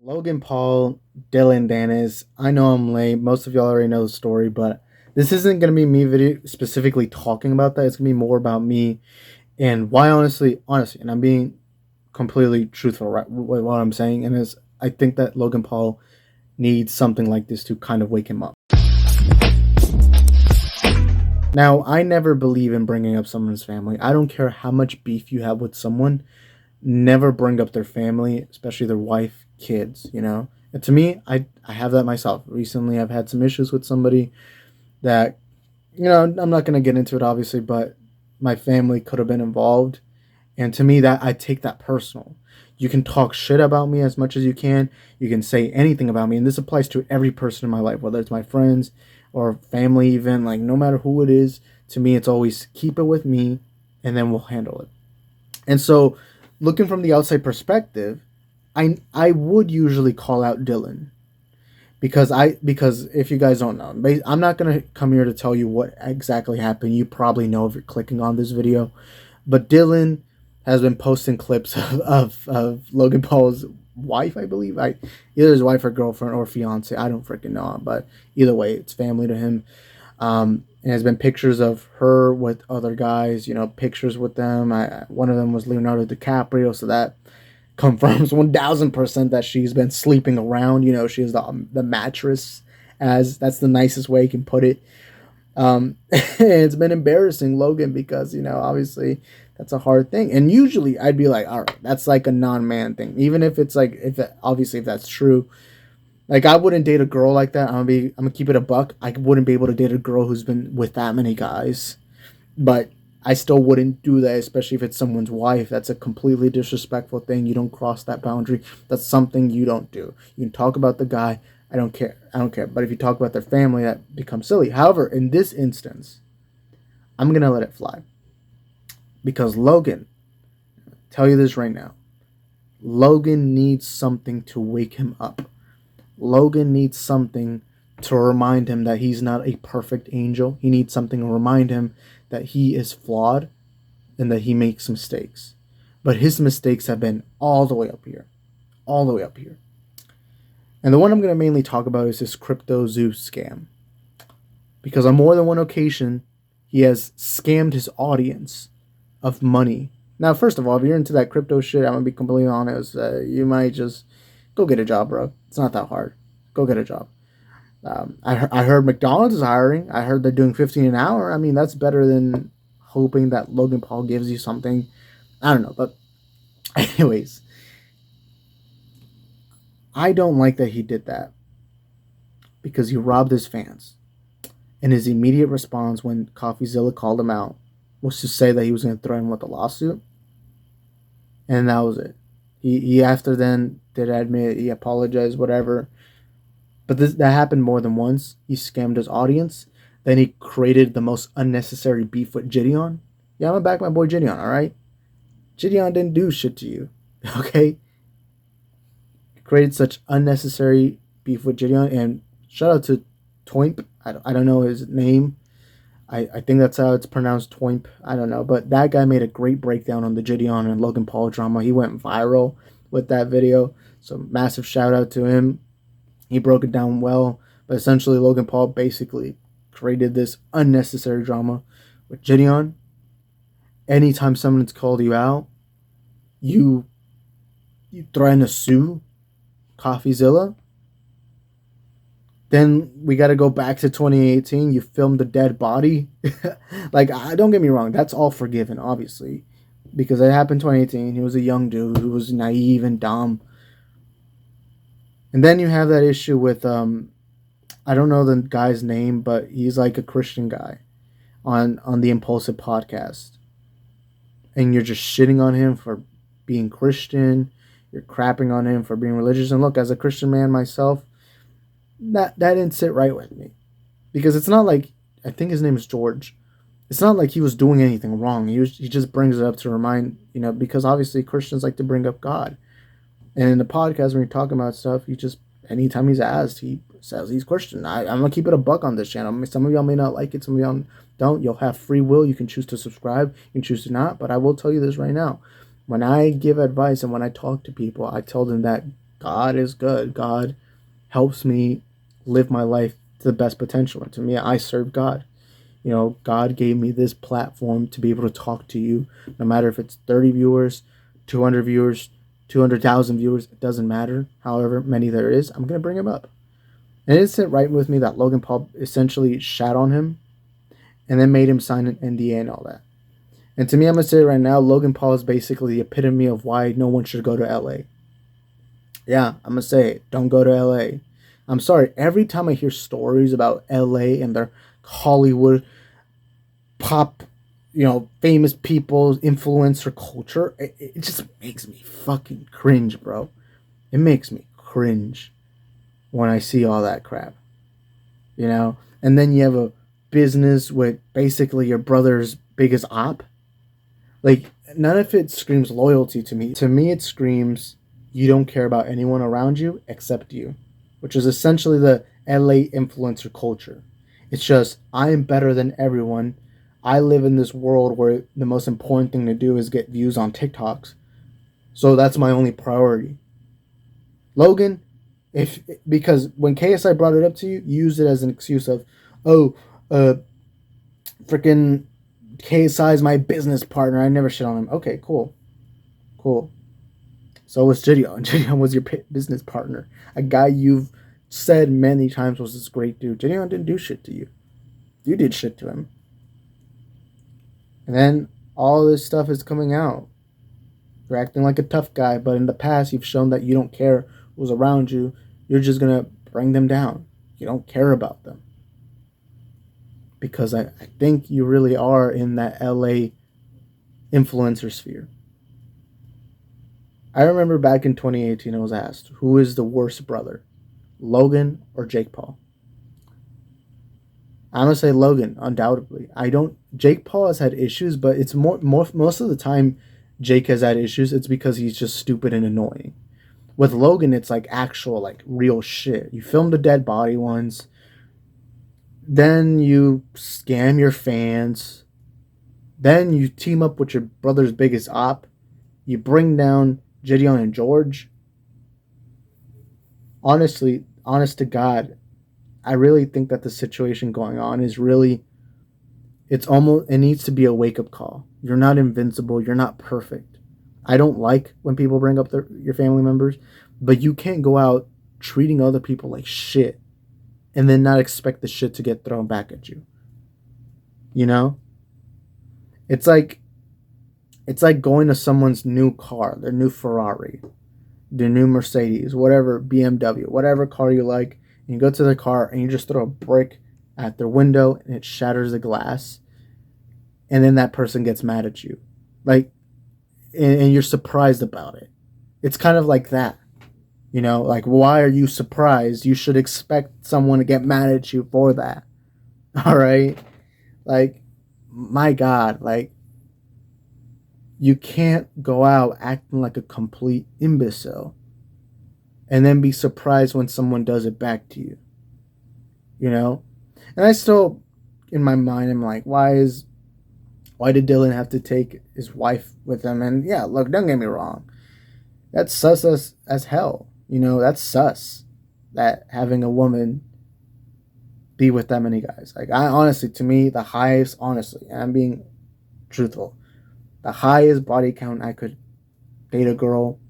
Logan Paul, Dillon, Dannis. I know I'm late. Most of y'all already know the story, but this isn't gonna be me video specifically talking about that. It's gonna be more about me and why honestly, and I'm being completely truthful right, with what I'm saying, and is I think that Logan Paul needs something like this to kind of wake him up. Now, I never believe in bringing up someone's family. I don't care how much beef you have with someone. Never bring up their family, especially their wife, kids, you know? And to me, I have that myself. Recently, I've had some issues with somebody that, I'm not going to get into it, obviously, but my family could have been involved. And to me, that I take that personal. You can talk shit about me as much as you can. You can say anything about me. And this applies to every person in my life, whether it's my friends or family, even. Like, no matter who it is, to me, it's always keep it with me and then we'll handle it. And so, looking from the outside perspective, I would usually call out Dillon because if you guys don't know, I'm not gonna come here to tell you what exactly happened. You probably know if you're clicking on this video, but Dillon has been posting clips of Logan Paul's wife, I believe, either his wife or girlfriend or fiance. I don't freaking know, but either way, it's family to him. And has been pictures of her with other guys, pictures with them. One of them was Leonardo DiCaprio, so that confirms 1000% that she's been sleeping around. She is the mattress, as that's the nicest way you can put it. It's been embarrassing Logan because obviously that's a hard thing, and usually I'd be like, all right, that's like a non-man thing, even if it's like if that's true. Like, I wouldn't date a girl like that. I'm gonna keep it a buck. I wouldn't be able to date a girl who's been with that many guys. But I still wouldn't do that, especially if it's someone's wife. That's a completely disrespectful thing. You don't cross that boundary. That's something you don't do. You can talk about the guy. I don't care. I don't care. But if you talk about their family, that becomes silly. However, in this instance, I'm gonna let it fly. Because Logan, I'll tell you this right now. Logan needs something to wake him up. Logan needs something to remind him that he's not a perfect angel. He needs something to remind him that he is flawed and that he makes mistakes. But his mistakes have been all the way up here. All the way up here. And the one I'm going to mainly talk about is this Crypto Zeus scam. Because on more than one occasion, he has scammed his audience of money. Now, first of all, if you're into that crypto shit, I'm going to be completely honest. You might just go get a job, bro. It's not that hard. Go get a job. I heard McDonald's is hiring. I heard they're doing 15 an hour. I mean, that's better than hoping that Logan Paul gives you something. I don't know. But anyways, I don't like that he did that because he robbed his fans. And his immediate response when CoffeeZilla called him out was to say that he was going to threaten him with a lawsuit. And that was it. He after then did admit, he apologized, whatever. But that happened more than once. He scammed his audience. Then he created the most unnecessary beef with JiDion. Yeah, I'm gonna back my boy JiDion, alright? JiDion didn't do shit to you. Okay? Created such unnecessary beef with JiDion. And shout out to Toimp. I don't know his name. I think that's how it's pronounced, Toimp. I don't know. But that guy made a great breakdown on the JiDion and Logan Paul drama. He went viral with that video. So massive shout out to him. He broke it down well. But essentially, Logan Paul basically created this unnecessary drama with JiDion. Anytime someone's called you out, you threaten to sue CoffeeZilla. Then we got to go back to 2018. You filmed the dead body. Like, don't get me wrong. That's all forgiven, obviously. Because it happened in 2018. He was a young dude who was naive and dumb. And then you have that issue with, I don't know the guy's name, but he's like a Christian guy on the Impulsive podcast. And you're just shitting on him for being Christian. You're crapping on him for being religious. And look, as a Christian man myself, that didn't sit right with me. Because it's not like, I think his name is George. It's not like he was doing anything wrong. He just brings it up to remind, because obviously Christians like to bring up God. And in the podcast, when you're talking about stuff, anytime he's asked, he says he's Christian. I'm going to keep it a buck on this channel. Some of y'all may not like it. Some of y'all don't. You'll have free will. You can choose to subscribe. You can choose to not. But I will tell you this right now. When I give advice and when I talk to people, I tell them that God is good. God helps me live my life to the best potential. And to me, I serve God. God gave me this platform to be able to talk to you, no matter if it's 30 viewers, 200 viewers, 200,000 viewers, it doesn't matter. However many there is, I'm going to bring him up. And it sit right with me that Logan Paul essentially shat on him and then made him sign an NDA and all that. And to me, I'm going to say right now, Logan Paul is basically the epitome of why no one should go to LA. Yeah, I'm going to say it. Don't go to LA. I'm sorry. Every time I hear stories about LA and their Hollywood pop, famous people, influencer culture, it just makes me fucking cringe, bro. It makes me cringe when I see all that crap. And then you have a business with basically your brother's biggest op. Like, none of it screams loyalty to me. To me, it screams you don't care about anyone around you except you, which is essentially the LA influencer culture. It's just, I am better than everyone. I live in this world where the most important thing to do is get views on TikToks. So that's my only priority. Logan, because when KSI brought it up to you, you used it as an excuse of, freaking KSI is my business partner. I never shit on him. Okay, cool. So was JiDion. JiDion was your business partner. A guy you've said many times was this great dude. JiDion didn't do shit to you. You did shit to him. And then all this stuff is coming out. You're acting like a tough guy, but in the past you've shown that you don't care who's around you. You're just going to bring them down. You don't care about them. Because I think you really are in that LA influencer sphere. I remember back in 2018 I was asked, who is the worst brother? Logan or Jake Paul? I'm going to say Logan, undoubtedly. Jake Paul has had issues, but it's more most of the time Jake has had issues, it's because he's just stupid and annoying. With Logan, it's like actual, like real shit. You filmed a dead body once, then you scam your fans, then you team up with your brother's biggest op, you bring down JiDion and George. Honestly, honest to God, I really think that the situation going on is really, it needs to be a wake-up call. You're not invincible. You're not perfect. I don't like when people bring up your family members, but you can't go out treating other people like shit and then not expect the shit to get thrown back at you. It's like going to someone's new car, their new Ferrari, their new Mercedes, whatever, BMW, whatever car you like, and you go to the car and you just throw a brick at their window and it shatters the glass, and then that person gets mad at you. Like, and you're surprised about it. It's kind of like that. Like, why are you surprised? You should expect someone to get mad at you for that. All right? Like, my God, like, you can't go out acting like a complete imbecile and then be surprised when someone does it back to you. And I still, in my mind, I'm like, why did Dillon have to take his wife with him? And yeah, look, don't get me wrong. That's sus as hell. That's sus that having a woman be with that many guys. Like, to me, the highest, honestly, and I'm being truthful, the highest body count I could date a girl,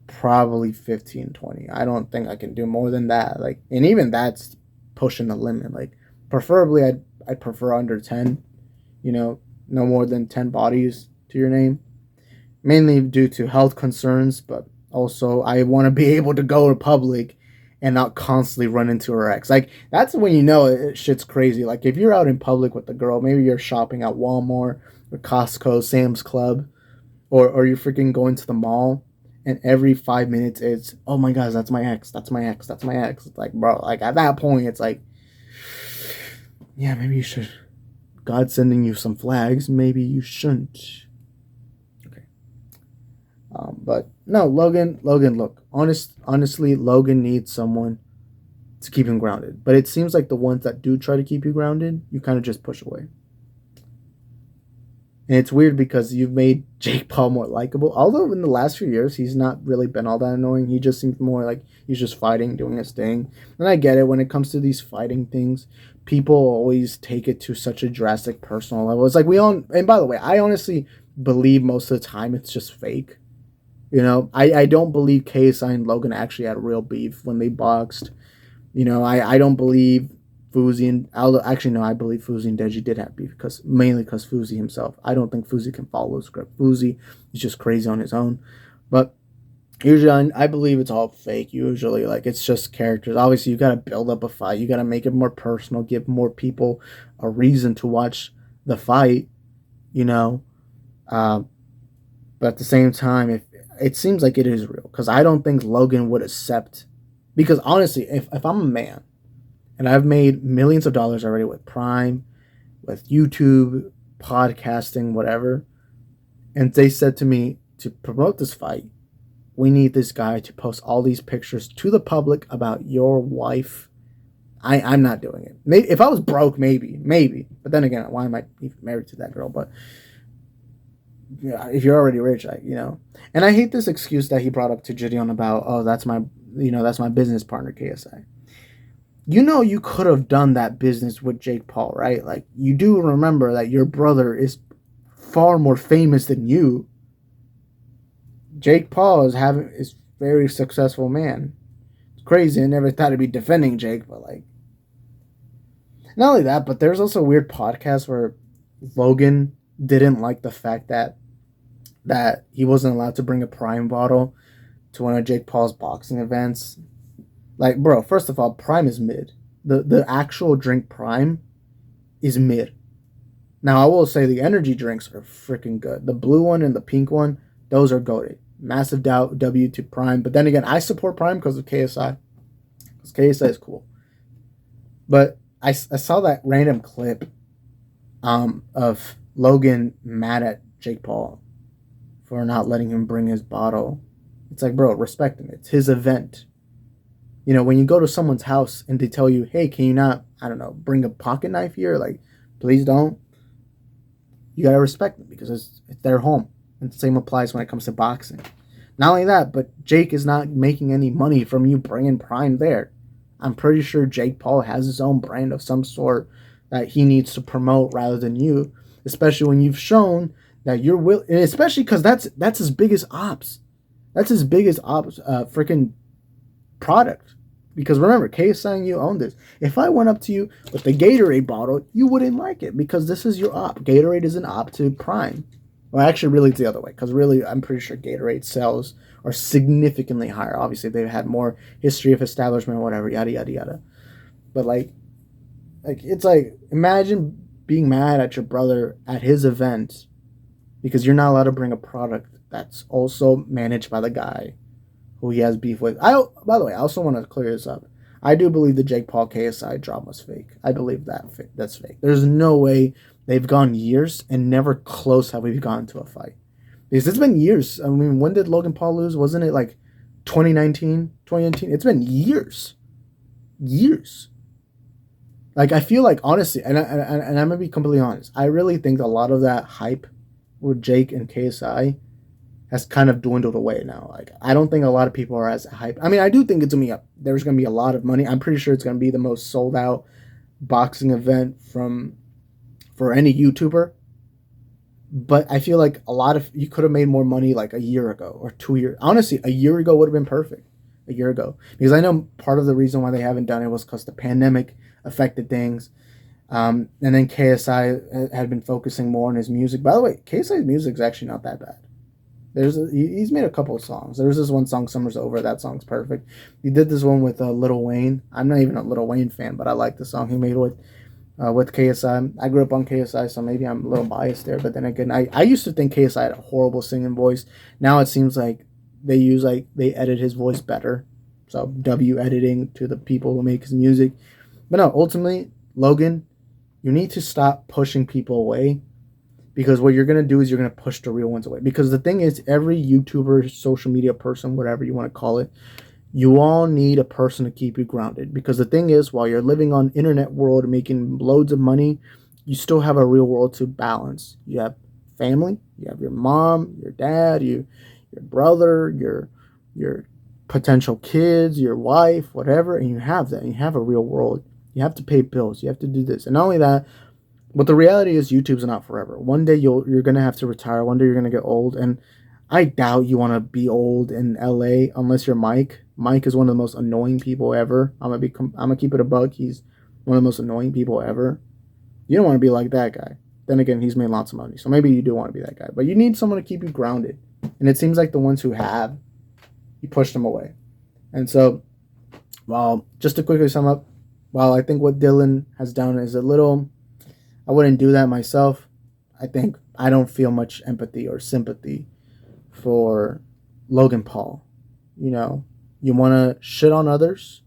probably 15, 20. I don't think I can do more than that. Like, and even that's pushing the limit. Like, preferably, I'd prefer under 10. No more than 10 bodies to your name. Mainly due to health concerns, but also I want to be able to go to public and not constantly run into her ex. Like, that's when shit's crazy. Like, if you're out in public with a girl, maybe you're shopping at Walmart or Costco, Sam's Club, or you're freaking going to the mall, and every 5 minutes it's, oh my gosh, that's my ex, that's my ex, that's my ex. It's like, bro, like, at that point, it's like, yeah, maybe you should. God's sending you some flags. Maybe you shouldn't. Okay. But no, Logan, look, honestly, Logan needs someone to keep him grounded. But it seems like the ones that do try to keep you grounded, you kind of just push away. And it's weird because you've made Jake Paul more likable. Although in the last few years, he's not really been all that annoying. He just seems more like he's just fighting, doing his thing. And I get it. When it comes to these fighting things, people always take it to such a drastic personal level. It's like we all, and by the way, I honestly believe most of the time it's just fake. I don't believe KSI and Logan actually had real beef when they boxed. I don't believe Fuzi and actually no, I believe Fuzi and Deji did have beef mainly because Fuzi himself. I don't think Fuzi can follow the script. Fuzi is just crazy on his own, but usually I believe it's all fake. Usually, like it's just characters. Obviously, you got to build up a fight. You got to make it more personal. Give more people a reason to watch the fight. You know, uh, but at the same time, if it seems like it is real, because I don't think Logan would accept. Because honestly, if I'm a man and I've made millions of dollars already with Prime, with YouTube, podcasting, whatever, and they said to me to promote this fight, we need this guy to post all these pictures to the public about your wife. I'm not doing it. Maybe if I was broke, maybe. But then again, why am I even married to that girl? But yeah, if you're already rich, And I hate this excuse that he brought up to JiDion about, oh, that's my business partner, KSI. You could have done that business with Jake Paul, right? Like, you do remember that your brother is far more famous than you. Jake Paul is very successful man. It's crazy. I never thought I'd be defending Jake, but like, not only that, but there's also a weird podcast where Logan didn't like the fact that he wasn't allowed to bring a Prime bottle to one of Jake Paul's boxing events. Like, bro, first of all, Prime is mid. The actual drink Prime is mid. Now, I will say the energy drinks are freaking good. The blue one and the pink one, those are goated. Massive W to Prime. But then again, I support Prime because of KSI. Because KSI is cool. But I saw that random clip of Logan mad at Jake Paul for not letting him bring his bottle. It's like, bro, respect him. It's his event. When you go to someone's house and they tell you, hey, can you not, I don't know, bring a pocket knife here? Like, please don't. You got to respect them because it's their home. And the same applies when it comes to boxing. Not only that, but Jake is not making any money from you bringing Prime there. I'm pretty sure Jake Paul has his own brand of some sort that he needs to promote rather than you, especially when you've shown that you're willing, and especially because that's his biggest ops. That's his biggest ops, freaking product. Because remember, KSI and you own this. If I went up to you with the Gatorade bottle, you wouldn't like it because this is your op. Gatorade is an op to Prime. Well, actually, really, it's the other way. Because really, I'm pretty sure Gatorade sales are significantly higher. Obviously, they've had more history of establishment, whatever, yada, yada, yada. But, like it's like, imagine being mad at your brother at his event because you're not allowed to bring a product that's also managed by the guy who he has beef with. By the way, I also want to clear this up. I do believe the Jake Paul KSI drama is fake. I believe that's fake. There's no way they've gone years and never close how we've gotten to a fight. Because it's been years. I mean, when did Logan Paul lose? Wasn't it like 2019, 2019? It's been years. Years. Like, I feel like, honestly, and I'm going to be completely honest, I really think a lot of that hype with Jake and KSI has kind of dwindled away now. Like, I don't think a lot of people are as hyped. I mean, I do think there's going to be a lot of money. I'm pretty sure it's going to be the most sold out boxing event for any YouTuber. But I feel like you could have made more money like a year ago or 2 years. Honestly, a year ago would have been perfect. A year ago. Because I know part of the reason why they haven't done it was because the pandemic affected things. And then KSI had been focusing more on his music. By the way, KSI's music is actually not that bad. He's made a couple of songs. There's this one song, Summer's Over. That song's perfect. He did this one with Lil Wayne. I'm not even a Lil Wayne fan, but I like the song he made with KSI. I grew up on KSI, so maybe I'm a little biased there. But then again, I used to think KSI had a horrible singing voice. Now it seems like they edit his voice better. So W editing to the people who make his music. But no, ultimately, Logan, you need to stop pushing people away. Because what you're going to do is you're going to push the real ones away. Because the thing is, every YouTuber, social media person, whatever you want to call it, you all need a person to keep you grounded. Because the thing is, while you're living on internet world making loads of money, you still have a real world to balance. You have family. You have your mom, your dad, your brother, your potential kids, your wife, whatever, and you have that. And you have a real world. You have to pay bills. You have to do this. And not only that, but the reality is YouTube's not forever. One day you're gonna have to retire. One day you're gonna get old, and I doubt you want to be old in LA unless you're Mike. Mike is one of the most annoying people ever. I'm gonna keep it a buck. He's one of the most annoying people ever. You don't want to be like that guy. Then again, he's made lots of money, so maybe you do want to be that guy. But you need someone to keep you grounded. And it seems like the ones who have, you push them away. And so, well, just to quickly sum up, while I think what Dillon has done is a little, I wouldn't do that myself. I think I don't feel much empathy or sympathy for Logan Paul. You know, you want to shit on others?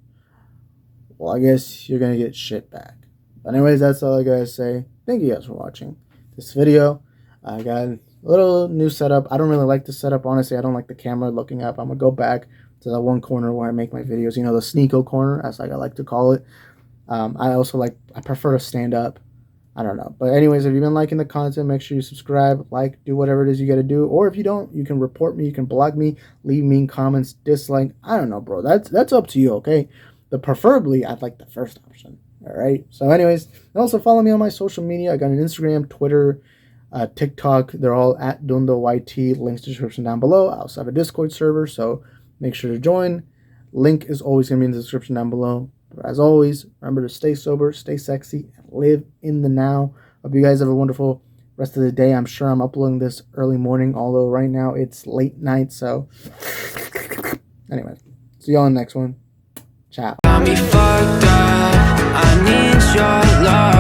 Well, I guess you're going to get shit back. But anyways, that's all I got to say. Thank you guys for watching this video. I got a little new setup. I don't really like the setup. Honestly, I don't like the camera looking up. I'm going to go back to that one corner where I make my videos. You know, the sneako corner, as like I like to call it. I prefer to stand up. I don't know. But anyways, if you've been liking the content, make sure you subscribe, like, do whatever it is you got to do. Or if you don't, you can report me, you can block me, leave mean comments, dislike. I don't know, bro. That's up to you, okay? But preferably, I'd like the first option. All right. So anyways, and also follow me on my social media. I got an Instagram, Twitter, TikTok. They're all at Dundo YT. Links to the description down below. I also have a Discord server, so make sure to join. Link is always going to be in the description down below. But as always, remember to stay sober, stay sexy, and live in the now. Hope you guys have a wonderful rest of the day. I'm sure I'm uploading this early morning, although right now it's late night. So anyway, see y'all in the next one. Ciao. Got me fucked up. I need your love.